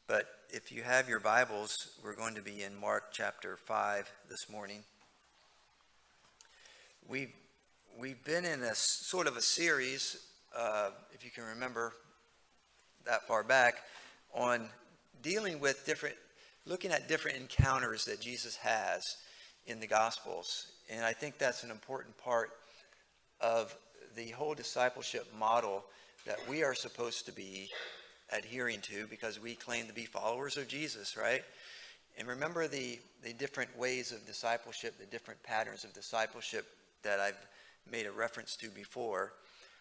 But if you have your Bibles, we're going to be in Mark chapter 5 this morning. We've been in a sort of a series, if you can remember that far back, on dealing with looking at different encounters that Jesus has in the Gospels. And I think that's an important part of the whole discipleship model that we are supposed to be adhering to, because we claim to be followers of Jesus, right? And remember the different ways of discipleship, the different patterns of discipleship that I've made a reference to before.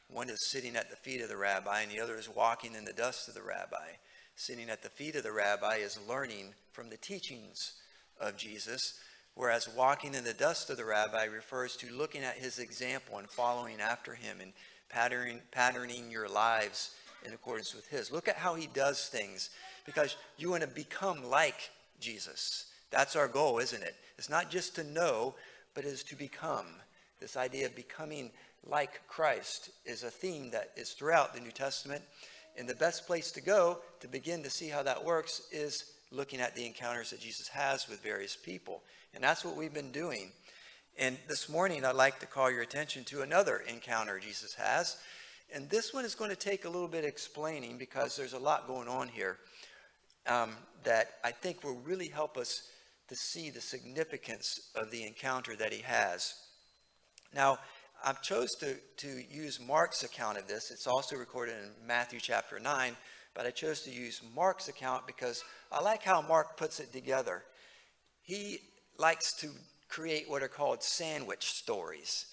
One is sitting at the feet of the rabbi, and the other is walking in the dust of the rabbi. Sitting at the feet of the rabbi is learning from the teachings of Jesus, whereas walking in the dust of the rabbi refers to looking at his example and following after him and patterning your lives in accordance with his. Look at how he does things, because you want to become like Jesus. That's our goal, isn't it? It's not just to know, but it is to become. This idea of becoming like Christ is a theme that is throughout the New Testament. And the best place to go to begin to see how that works is looking at the encounters that Jesus has with various people. And that's what we've been doing. And this morning, I'd like to call your attention to another encounter Jesus has. And this one is going to take a little bit of explaining, because there's a lot going on here that I think will really help us to see the significance of the encounter that he has. Now, I've chose to use Mark's account of this. It's also recorded in Matthew chapter 9, but I chose to use Mark's account because I like how Mark puts it together. He likes to create what are called sandwich stories.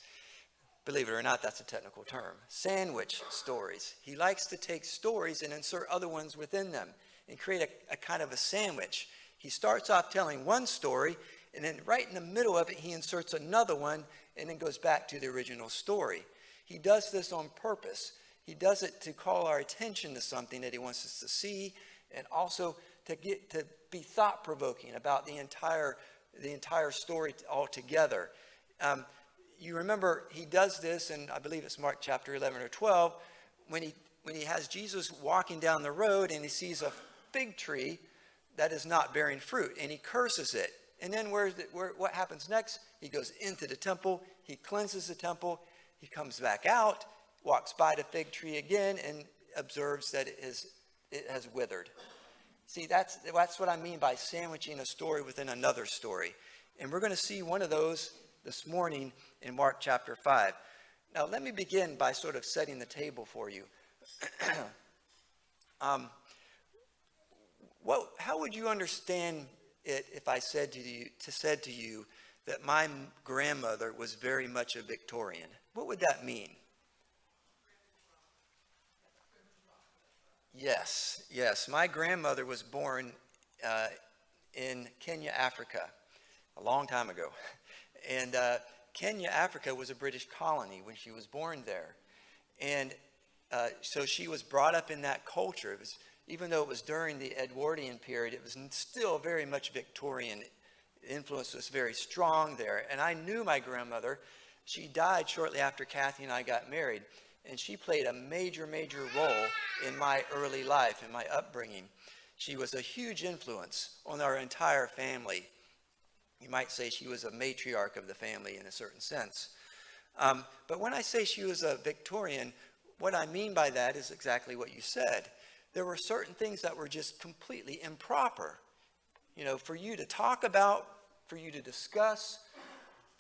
Believe it or not, that's a technical term. Sandwich stories. He likes to take stories and insert other ones within them and create a kind of a sandwich. He starts off telling one story, and then right in the middle of it, he inserts another one and then goes back to the original story. He does this on purpose. He does it to call our attention to something that he wants us to see, and also to be thought-provoking about the entire story altogether. You remember he does this, and I believe it's Mark chapter 11 or 12, when he has Jesus walking down the road and he sees a fig tree that is not bearing fruit, and he curses it. And then what happens next? He goes into the temple, he cleanses the temple, he comes back out, walks by the fig tree again, and observes that it has withered. See, that's what I mean by sandwiching a story within another story. And we're going to see one of those this morning in Mark chapter 5. Now, let me begin by sort of setting the table for you. How would you understand it if I said to you that my grandmother was very much a Victorian? What would that mean? Yes. My grandmother was born in Kenya, Africa, a long time ago. And Kenya, Africa was a British colony when she was born there. And so she was brought up in that culture. Even though it was during the Edwardian period, it was still very much Victorian. The influence was very strong there. And I knew my grandmother. She died shortly after Kathy and I got married. And she played a major, major role in my early life, in my upbringing. She was a huge influence on our entire family. You might say she was a matriarch of the family in a certain sense. But when I say she was a Victorian, what I mean by that is exactly what you said. There were certain things that were just completely improper, for you to talk about, for you to discuss,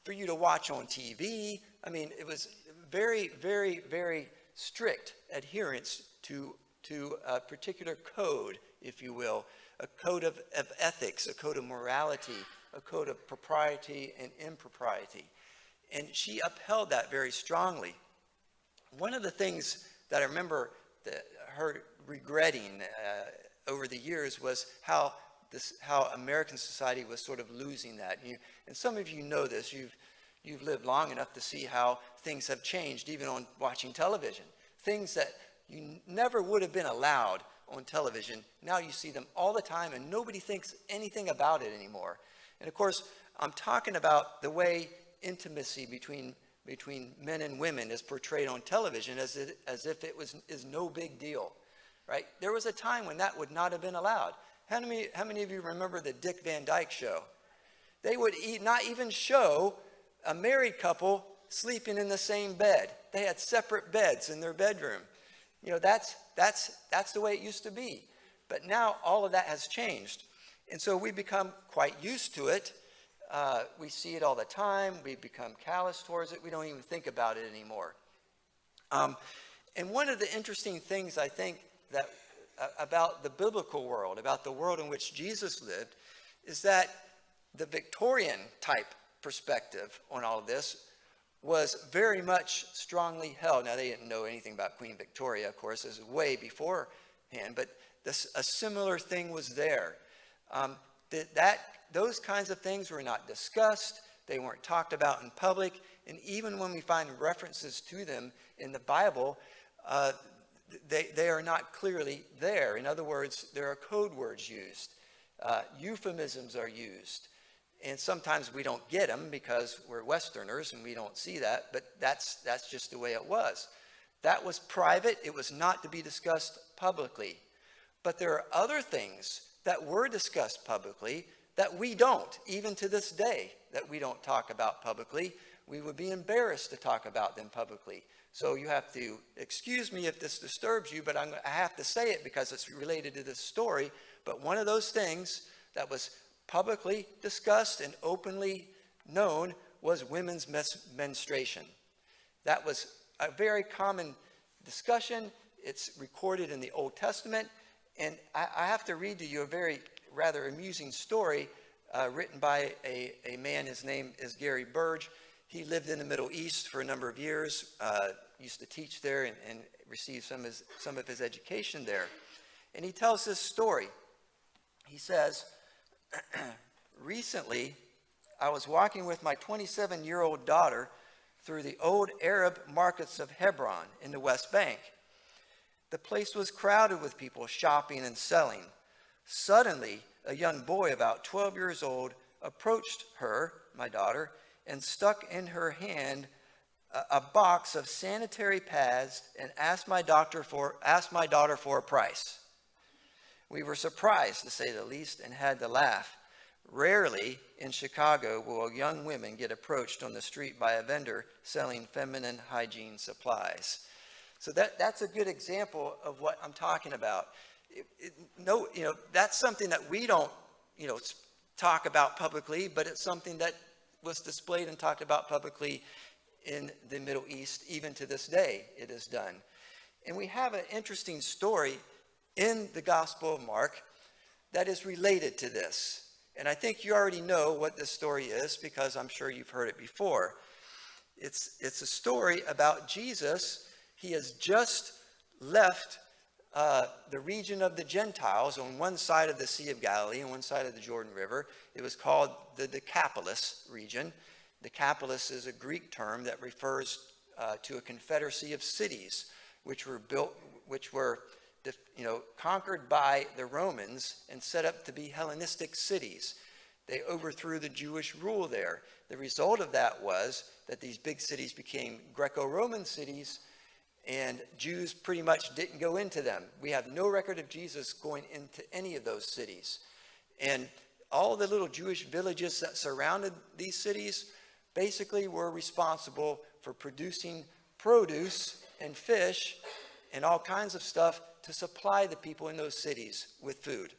for you to watch on TV. I mean, it was very, very, very strict adherence to a particular code, if you will, a code of ethics, a code of morality, a code of propriety and impropriety. And she upheld that very strongly. One of the things that I remember her regretting over the years was how American society was sort of losing that. And some of you know this. You've lived long enough to see how things have changed, even on watching television. Things that you never would have been allowed on television. Now you see them all the time, and nobody thinks anything about it anymore. And of course, I'm talking about the way intimacy between men and women is portrayed on television as if it is no big deal, right? There was a time when that would not have been allowed. How many of you remember the Dick Van Dyke Show? They would not even show a married couple sleeping in the same bed. They had separate beds in their bedroom. You know, that's the way it used to be. But now all of that has changed. And so we become quite used to it. We see it all the time. We become callous towards it. We don't even think about it anymore. And one of the interesting things I think that about the biblical world, about the world in which Jesus lived, is that the Victorian type perspective on all of this was very much strongly held. Now, they didn't know anything about Queen Victoria, of course. This is way beforehand, but a similar thing was there. Those kinds of things were not discussed. They weren't talked about in public. And even when we find references to them in the Bible, they are not clearly there. In other words, there are code words used. Euphemisms are used. And sometimes we don't get them because we're Westerners and we don't see that, but that's just the way it was. That was private. It was not to be discussed publicly. But there are other things that were discussed publicly that we don't, even to this day, that we don't talk about publicly. We would be embarrassed to talk about them publicly. So you have to excuse me if this disturbs you, but I have to say it because it's related to this story. But one of those things that was publicly discussed and openly known was women's menstruation. That was a very common discussion. It's recorded in the Old Testament. And I have to read to you a very rather amusing story written by a man. His name is Gary Burge. He lived in the Middle East for a number of years, used to teach there and received some of his education there. And he tells this story. He says, recently, I was walking with my 27-year-old daughter through the old Arab markets of Hebron in the West Bank. The place was crowded with people shopping and selling. Suddenly, a young boy about 12 years old approached her, my daughter, and stuck in her hand a box of sanitary pads and asked my daughter for a price. We were surprised, to say the least, and had to laugh. Rarely in Chicago will young women get approached on the street by a vendor selling feminine hygiene supplies. So that's a good example of what I'm talking about. That's something that we don't, talk about publicly, but it's something that was displayed and talked about publicly in the Middle East. Even to this day, it is done. And we have an interesting story in the Gospel of Mark that is related to this. And I think you already know what this story is because I'm sure you've heard it before. It's a story about Jesus. He has just left the region of the Gentiles on one side of the Sea of Galilee and one side of the Jordan River. It was called the Decapolis region. Decapolis is a Greek term that refers to a confederacy of cities which were conquered by the Romans and set up to be Hellenistic cities. They overthrew the Jewish rule there. The result of that was that these big cities became Greco-Roman cities, and Jews pretty much didn't go into them. We have no record of Jesus going into any of those cities. And all the little Jewish villages that surrounded these cities basically were responsible for producing produce and fish and all kinds of stuff to supply the people in those cities with food.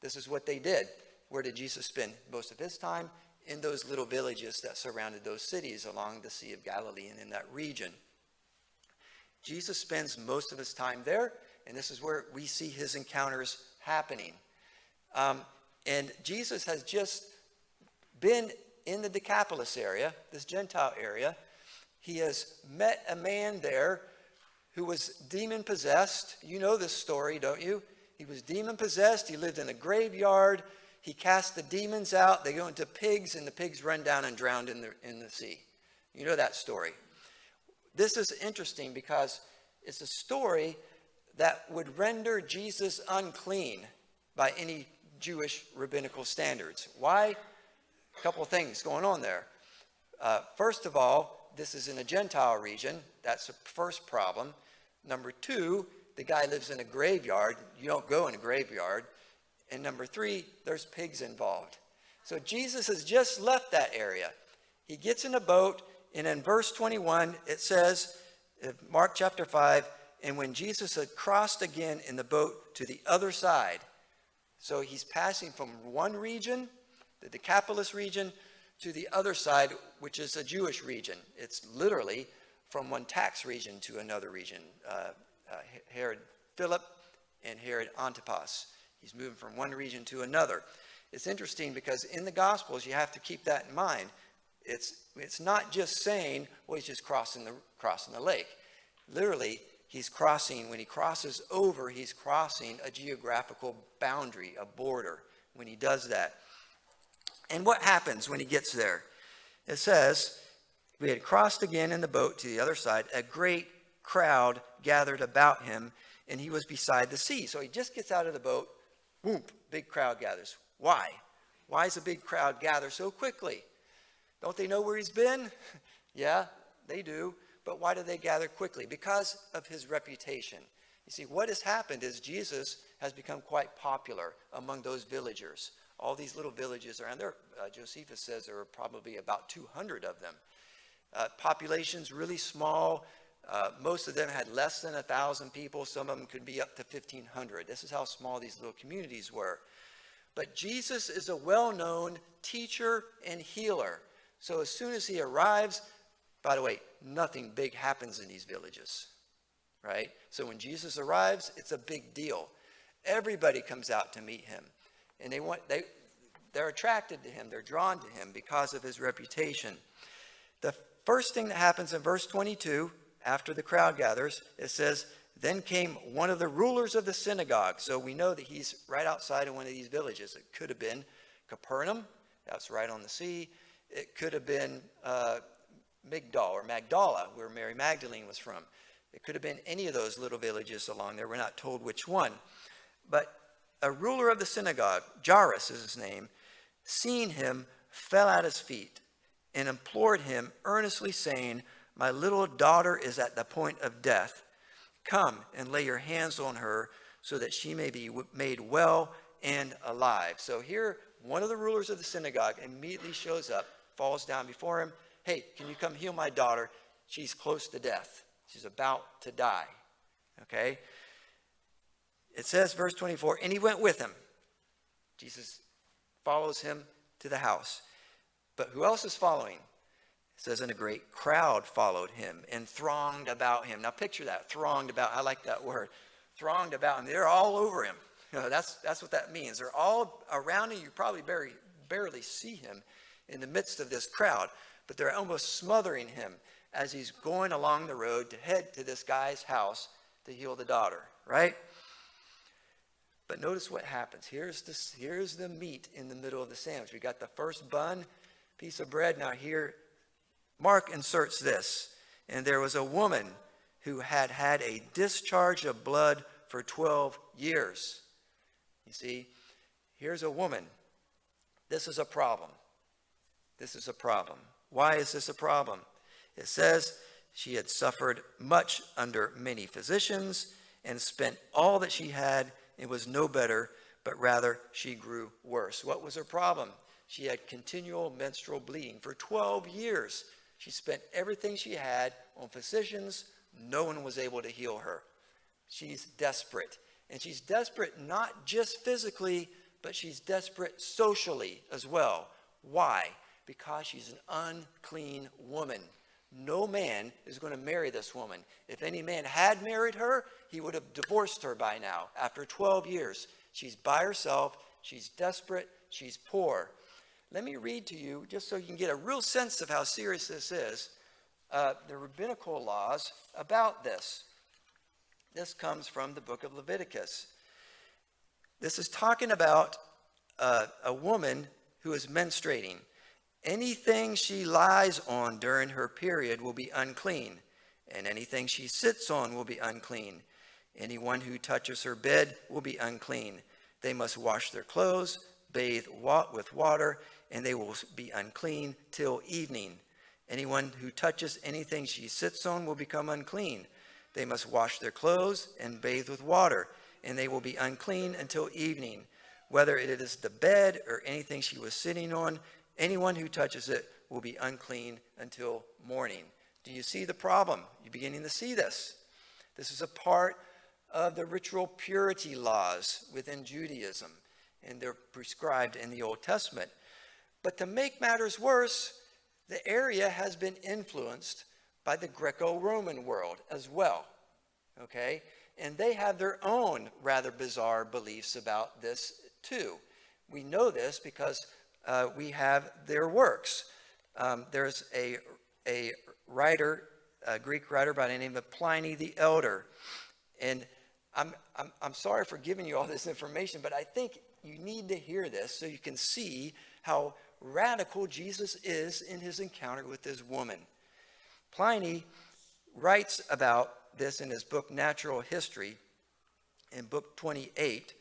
This is what they did. Where did Jesus spend most of his time? In those little villages that surrounded those cities along the Sea of Galilee and in that region. Jesus spends most of his time there, and this is where we see his encounters happening. And Jesus has just been in the Decapolis area, this Gentile area. He has met a man there who was demon-possessed. You know this story, don't you? He was demon-possessed. He lived in a graveyard. He cast the demons out. They go into pigs, and the pigs run down and drowned in the sea. You know that story. This is interesting because it's a story that would render Jesus unclean by any Jewish rabbinical standards. Why? A couple of things going on there. First of all, this is in a Gentile region. That's the first problem. Number two, the guy lives in a graveyard. You don't go in a graveyard. And number 3, there's pigs involved. So Jesus has just left that area. He gets in a boat, and in verse 21, it says, Mark chapter 5, and when Jesus had crossed again in the boat to the other side, so he's passing from one region, the Decapolis region, to the other side, which is a Jewish region. It's literally from one tax region to another region. Herod Philip and Herod Antipas. He's moving from one region to another. It's interesting because in the Gospels, you have to keep that in mind. It's not just saying, well, he's just crossing the lake. Literally, he's crossing, when he crosses over, he's crossing a geographical boundary, a border, when he does that. And what happens when he gets there? It says, we had crossed again in the boat to the other side. A great crowd gathered about him, and he was beside the sea. So he just gets out of the boat, boom, big crowd gathers. Why? Why does a big crowd gather so quickly? Don't they know where he's been? Yeah, they do. But why do they gather quickly? Because of his reputation. You see, what has happened is Jesus has become quite popular among those villagers. All these little villages around there, Josephus says there are probably about 200 of them. Populations really small. Most of them had less than 1,000 people. Some of them could be up to 1,500. This is how small these little communities were. But Jesus is a well-known teacher and healer. So as soon as he arrives, by the way, nothing big happens in these villages, right? So when Jesus arrives, it's a big deal. Everybody comes out to meet him. And they're attracted to him. They're drawn to him because of his reputation. The first thing that happens in verse 22, after the crowd gathers, it says, then came one of the rulers of the synagogue. So we know that he's right outside of one of these villages. It could have been Capernaum. That's right on the sea. It could have been Migdal or Magdala, where Mary Magdalene was from. It could have been any of those little villages along there. We're not told which one. But a ruler of the synagogue, Jairus is his name, seeing him, fell at his feet and implored him earnestly, saying, my little daughter is at the point of death. Come and lay your hands on her so that she may be made well and alive. So here, one of the rulers of the synagogue immediately shows up, falls down before him. Hey, can you come heal my daughter? She's close to death. She's about to die. Okay? It says, verse 24, and he went with him. Jesus follows him to the house. But who else is following? It says, and a great crowd followed him and thronged about him. Now picture that, thronged about. I like that word. Thronged about him. They're all over him. You know, that's what that means. They're all around him. You probably barely see him in the midst of this crowd. But they're almost smothering him as he's going along the road to head to this guy's house to heal the daughter, right? But notice what happens. Here's the meat in the middle of the sandwich. We got the first bun, piece of bread. Now here, Mark inserts this. And there was a woman who had had a discharge of blood for 12 years. You see, here's a woman. This is a problem. This is a problem. Why is this a problem? It says she had suffered much under many physicians and spent all that she had and was no better, but rather she grew worse. What was her problem? She had continual menstrual bleeding for 12 years. She spent everything she had on physicians. No one was able to heal her. She's desperate. And she's desperate not just physically, but she's desperate socially as well. Why? Because she's an unclean woman. No man is going to marry this woman. If any man had married her, he would have divorced her by now. After 12 years, she's by herself, she's desperate, she's poor. Let me read to you, just so you can get a real sense of how serious this is, the rabbinical laws about this. This comes from the book of Leviticus. This is talking about a woman who is menstruating. Anything she lies on during her period will be unclean, and anything she sits on will be unclean. Anyone who touches her bed will be unclean. They must wash their clothes, bathe with water, and they will be unclean till evening. Anyone who touches anything she sits on will become unclean. They must wash their clothes and bathe with water, and they will be unclean until evening. whether it is the bed or anything she was sitting on. Anyone who touches it will be unclean until morning. Do you see the problem? You're beginning to see this. This is a part of the ritual purity laws within Judaism, and they're prescribed in the Old Testament. But to make matters worse, the area has been influenced by the Greco-Roman world as well, okay? And they have their own rather bizarre beliefs about this too. We know this because we have their works. There's a writer, a Greek writer by the name of Pliny the Elder. And I'm sorry for giving you all this information, but I think you need to hear this so you can see how radical Jesus is in his encounter with this woman. Pliny writes about this in his book Natural History, in book 28,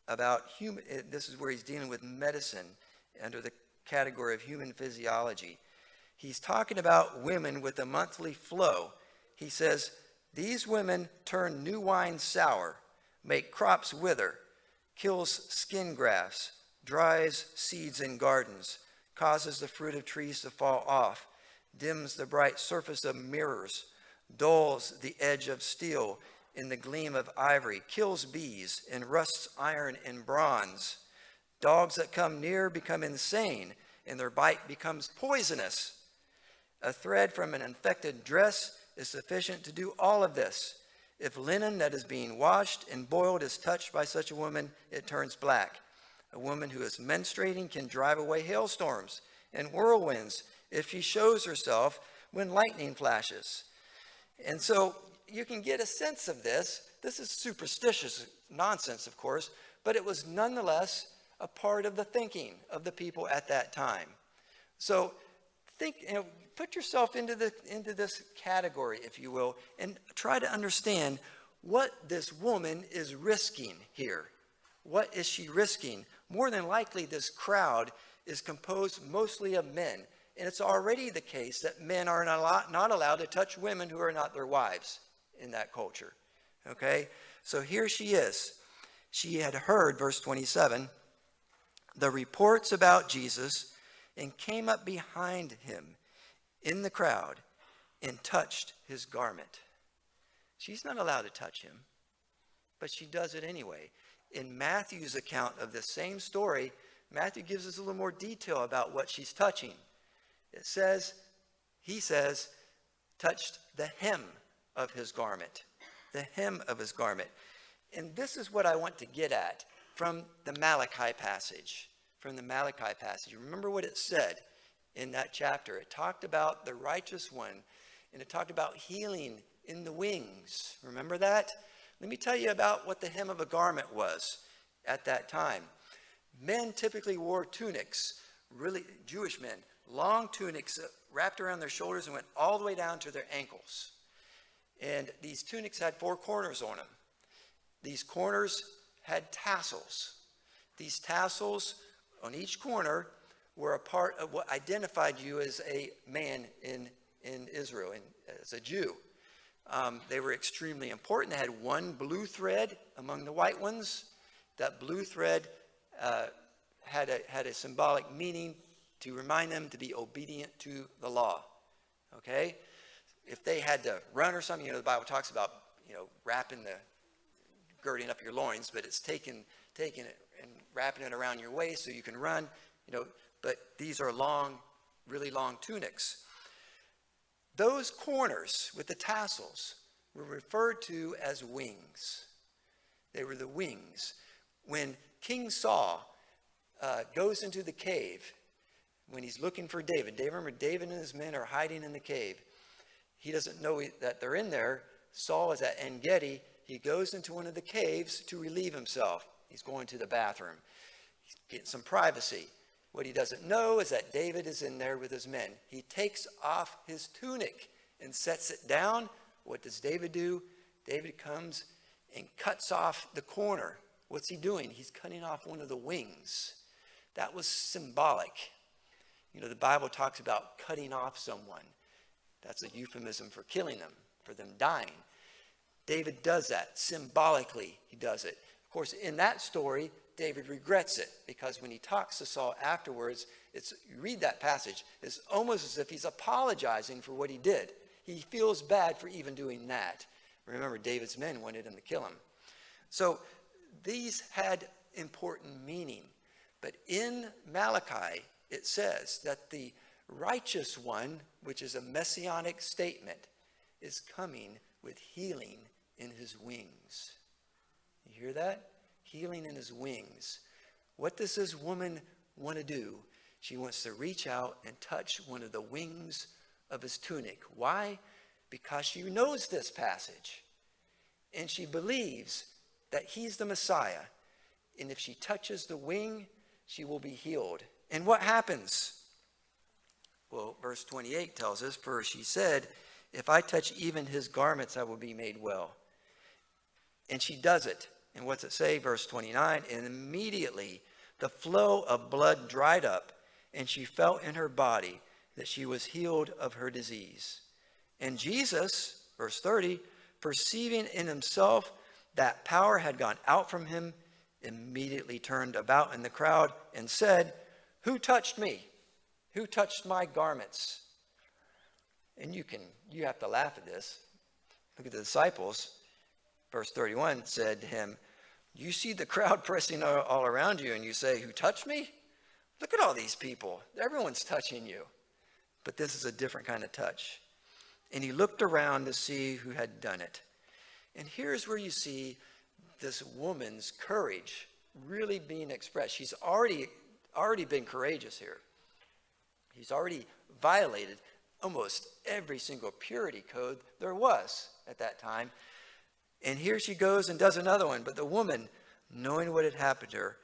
about human. This is where he's dealing with medicine under the category of human physiology. He's talking about women with a monthly flow. He says, these women turn new wine sour, make crops wither, kills skin grafts, dries seeds in gardens, causes the fruit of trees to fall off, dims the bright surface of mirrors, dulls the edge of steel in the gleam of ivory, kills bees, and rusts iron and bronze. Dogs that come near become insane, and their bite becomes poisonous. A thread from an infected dress is sufficient to do all of this. If linen that is being washed and boiled is touched by such a woman, it turns black. A woman who is menstruating can drive away hailstorms and whirlwinds if she shows herself when lightning flashes. And so you can get a sense of this. This is superstitious nonsense, of course, but it was nonetheless a part of the thinking of the people at that time. So think, put yourself into this category, if you will, and try to understand what this woman is risking here. What is she risking? More than likely, this crowd is composed mostly of men. And it's already the case that men are not allowed to touch women who are not their wives in that culture. Okay? So here she is. She had heard, verse 27, the reports about Jesus and came up behind him in the crowd and touched his garment. She's not allowed to touch him, but she does it anyway. In Matthew's account of the same story, Matthew gives us a little more detail about what she's touching. It says, he says, touched the hem of his garment. The hem of his garment. And this is what I want to get at from the Malachi passage. From the Malachi passage. Remember what it said in that chapter. It talked about the righteous one, and it talked about healing in the wings. Remember that? Let me tell you about what the hem of a garment was at that time. Men typically wore tunics, really Jewish men, long tunics wrapped around their shoulders and went all the way down to their ankles. And these tunics had 4 corners on them. These corners had tassels. These tassels on each corner were a part of what identified you as a man in Israel, as a Jew. They were extremely important. They had one blue thread among the white ones. That blue thread had a symbolic meaning to remind them to be obedient to the law. Okay? If they had to run or something, the Bible talks about, wrapping girding up your loins, but it's taking it and wrapping it around your waist so you can run, but these are long, really long tunics. Those corners with the tassels were referred to as wings. They were the wings. When King Saul goes into the cave, when he's looking for David, remember David and his men are hiding in the cave. He doesn't know that they're in there. Saul is at En-Gedi. He goes into one of the caves to relieve himself. He's going to the bathroom. He's getting some privacy. What he doesn't know is that David is in there with his men. He takes off his tunic and sets it down. What does David do? David comes and cuts off the corner. What's he doing? He's cutting off one of the wings. That was symbolic. The Bible talks about cutting off someone. That's a euphemism for killing them, for them dying. David does that. Symbolically, he does it. Of course, in that story, David regrets it, because when he talks to Saul afterwards, you read that passage, it's almost as if he's apologizing for what he did. He feels bad for even doing that. Remember, David's men wanted him to kill him. So these had important meaning. But in Malachi, it says that the righteous one, which is a messianic statement, is coming with healing in his wings. You hear that? Healing in his wings. What does this woman want to do? She wants to reach out and touch one of the wings of his tunic. Why? Because she knows this passage. And she believes that he's the Messiah. And if she touches the wing, she will be healed. And what happens? Well, verse 28 tells us, for she said, if I touch even his garments, I will be made well. And she does it. And what's it say? Verse 29, and immediately the flow of blood dried up, and she felt in her body that she was healed of her disease. And Jesus, verse 30, perceiving in himself that power had gone out from him, immediately turned about in the crowd and said, who touched me? Who touched my garments? And you have to laugh at this. Look at the disciples. Verse 31 said to him, you see the crowd pressing all around you, and you say, who touched me? Look at all these people. Everyone's touching you. But this is a different kind of touch. And he looked around to see who had done it. And here's where you see this woman's courage really being expressed. She's already been courageous here. He's already violated almost every single purity code there was at that time. And here she goes and does another one. But the woman, knowing what had happened to her,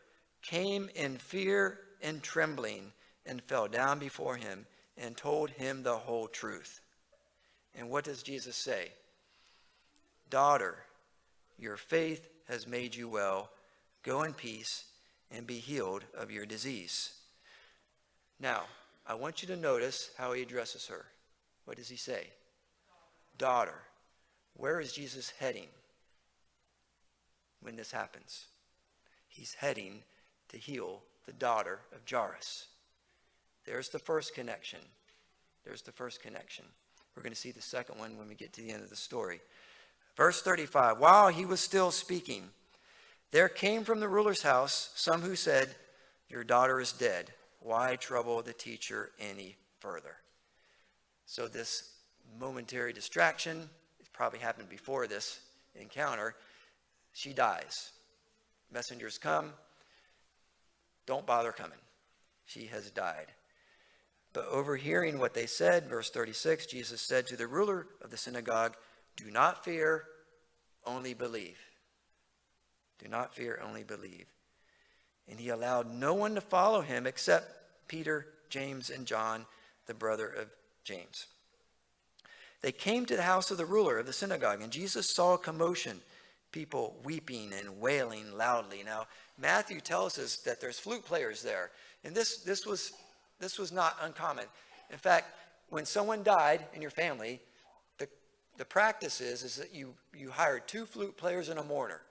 came in fear and trembling and fell down before him and told him the whole truth. And what does Jesus say? Daughter, your faith has made you well. Go in peace and be healed of your disease. Now, I want you to notice how he addresses her. What does he say? Daughter. Where is Jesus heading when this happens? He's heading to heal the daughter of Jairus. There's the first connection. There's the first connection. We're going to see the second one when we get to the end of the story. Verse 35, while he was still speaking, there came from the ruler's house some who said, your daughter is dead. Why trouble the teacher any further? So this momentary distraction, it probably happened before this encounter. She dies. Messengers come. Don't bother coming. She has died. But overhearing what they said, verse 36, Jesus said to the ruler of the synagogue, do not fear, only believe. Do not fear, only believe. And he allowed no one to follow him except Peter, James, and John, the brother of James. They came to the house of the ruler of the synagogue, and Jesus saw a commotion, people weeping and wailing loudly. Now, Matthew tells us that there's flute players there, and this was not uncommon. In fact, when someone died in your family, the practice is that you hired 2 flute players and a mourner.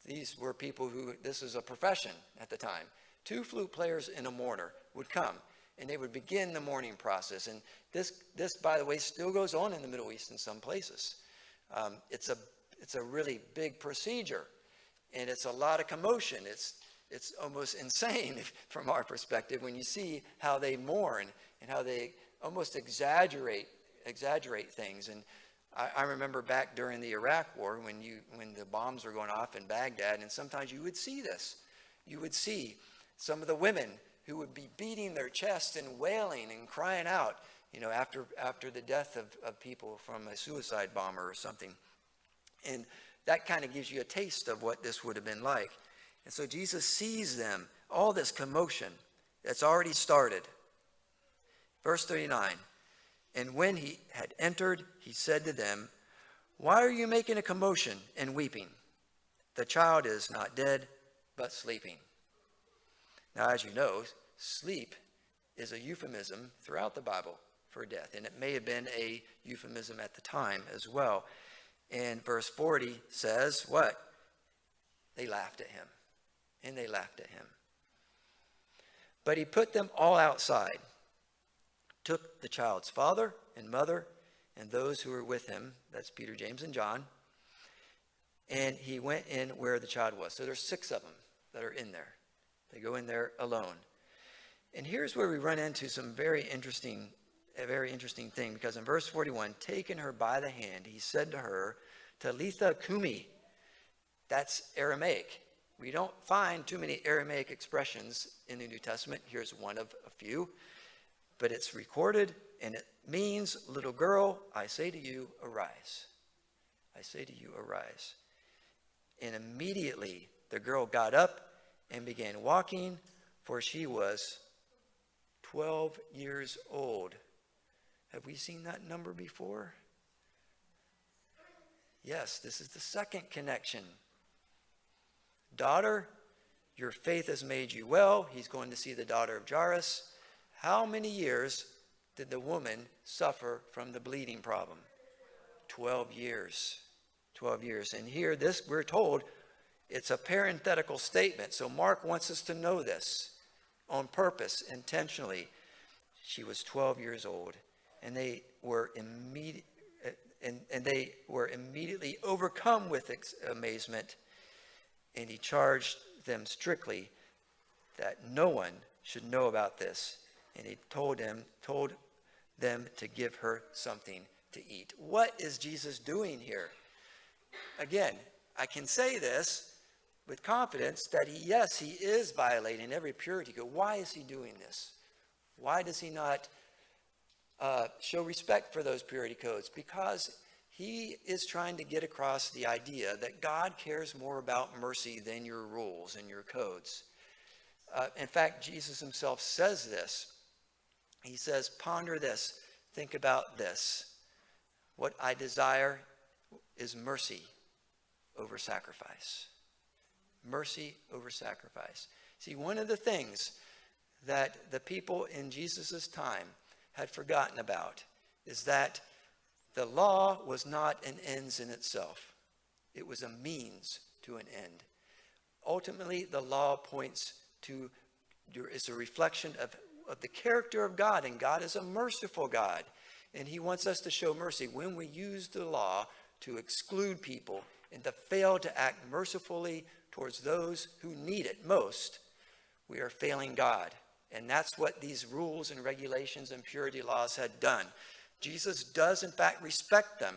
These were people this was a profession at the time. 2 flute players and a mourner would come, and they would begin the mourning process. And this, by the way, still goes on in the Middle East in some places. It's a really big procedure, and it's a lot of commotion. It's almost insane from our perspective when you see how they mourn and how they almost exaggerate things. And I remember back during the Iraq War when the bombs were going off in Baghdad, and sometimes you would see this. You would see some of the women who would be beating their chests and wailing and crying out, after the death of people from a suicide bomber or something. And that kind of gives you a taste of what this would have been like. And so Jesus sees them, all this commotion that's already started. Verse 39, and when he had entered, he said to them, why are you making a commotion and weeping? The child is not dead, but sleeping. Now, as you know, sleep is a euphemism throughout the Bible for death, and it may have been a euphemism at the time as well. And verse 40 says what? They laughed at him. and they laughed at him. But he put them all outside, took the child's father and mother and those who were with him, that's Peter, James, and John, and he went in where the child was. So there's 6 of them that are in there. They go in there alone. And here's where we run into a very interesting thing, because in verse 41, taking her by the hand, he said to her, Talitha kumi. That's Aramaic. We don't find too many Aramaic expressions in the New Testament. Here's one of a few, but it's recorded, and it means, little girl, I say to you, arise. I say to you, arise. And immediately the girl got up and began walking, for she was 12 years old. Have we seen that number before? Yes, this is the second connection. Daughter, your faith has made you well. He's going to see the daughter of Jairus. How many years did the woman suffer from the bleeding problem? 12 years. 12 years. And here, we're told, it's a parenthetical statement. So Mark wants us to know this on purpose, intentionally. She was 12 years old, and they were immediately overcome with amazement. And he charged them strictly that no one should know about this. And he told them to give her something to eat. What is Jesus doing here? Again, I can say this with confidence that he is violating every purity code. Why is he doing this? Why does he not show respect for those purity codes? Because he is trying to get across the idea that God cares more about mercy than your rules and your codes. In fact, Jesus himself says this. He says, ponder this, think about this. What I desire is mercy over sacrifice. Mercy over sacrifice. See, one of the things that the people in Jesus' time had forgotten about is that the law was not an ends in itself. It was a means to an end. Ultimately, the law is a reflection of the character of God, and God is a merciful God. And he wants us to show mercy. When we use the law to exclude people and to fail to act mercifully towards those who need it most, we are failing God. And that's what these rules and regulations and purity laws had done. Jesus does, in fact, respect them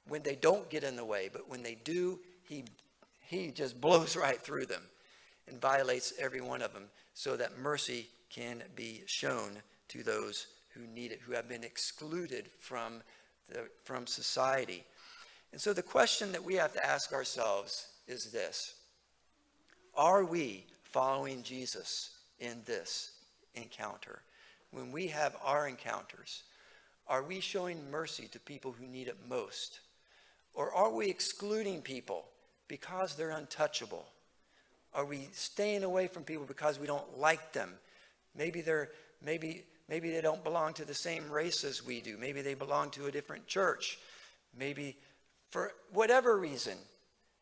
when they don't get in the way. But when they do, he just blows right through them and violates every one of them so that mercy can be shown to those who need it, who have been excluded from society. And so the question that we have to ask ourselves is this: are we following Jesus in this encounter? When we have our encounters, are we showing mercy to people who need it most? Or are we excluding people because they're untouchable? Are we staying away from people because we don't like them? Maybe they don't belong to the same race as we do. Maybe they belong to a different church. Maybe for whatever reason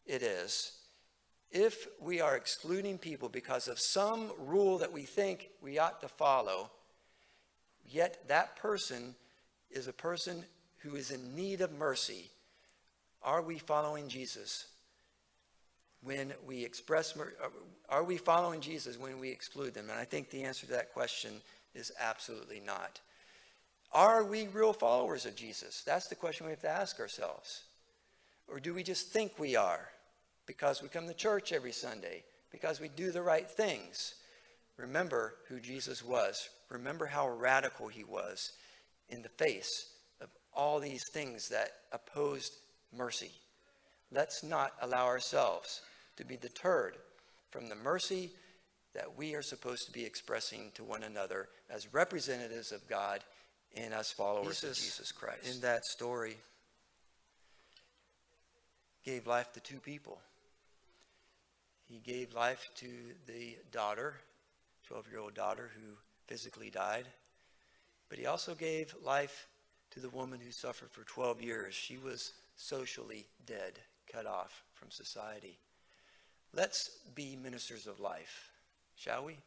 it is, if we are excluding people because of some rule that we think we ought to follow, yet that person is a person who is in need of mercy, are we following Jesus when we express mercy? Are we following Jesus when we exclude them? And I think the answer to that question is absolutely not. Are we real followers of Jesus? That's the question we have to ask ourselves. Or do we just think we are because we come to church every Sunday, because we do the right things? Remember who Jesus was. Remember how radical he was in the face of all these things that opposed mercy. Let's not allow ourselves to be deterred from the mercy that we are supposed to be expressing to one another as representatives of God and as followers of Jesus Christ. In that story, gave life to 2 people. He gave life to the daughter, 12-year-old daughter who physically died. But he also gave life to the woman who suffered for 12 years. She was socially dead, cut off from society. let's be ministers of life, shall we?